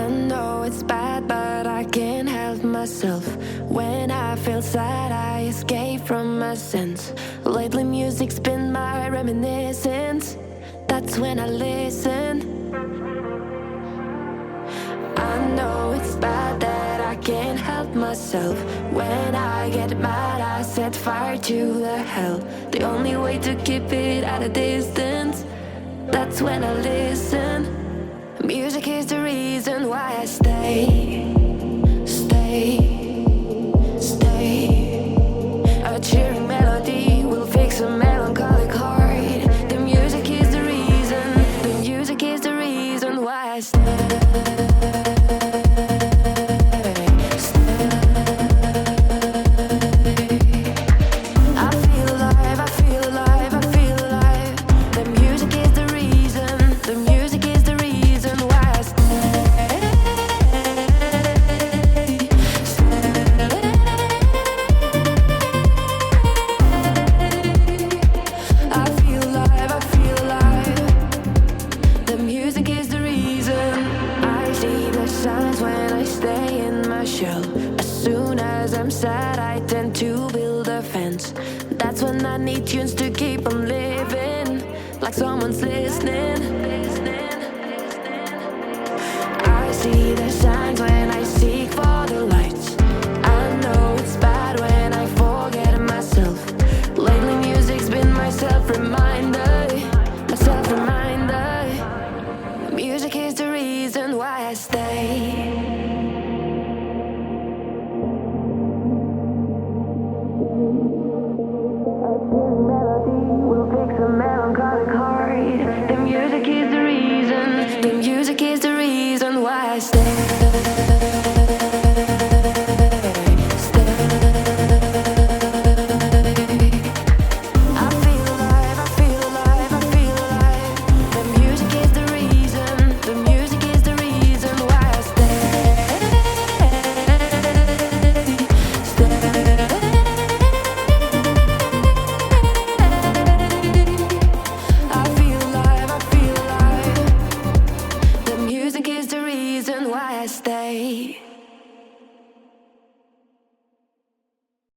I know it's bad, but I can't help myself. When I feel sad, I escape from my sense. Lately music's been my reminiscence. That's when I listen. I know it's bad that I can't help myself. When I get mad, I set fire to the hell. The only way to keep it at a distance, that's when I listen. Music is the reason why I stay. A cheering melody will fix a melancholic heart. The music is the reason. The music is the reason why I stay. That's when I need tunes to keep on living, like someone's listening. I see the signs when I seek for the lights. I know it's bad when I forget myself. Lately music's been my self-reminder, my self-reminder. Music is the reason why I stay.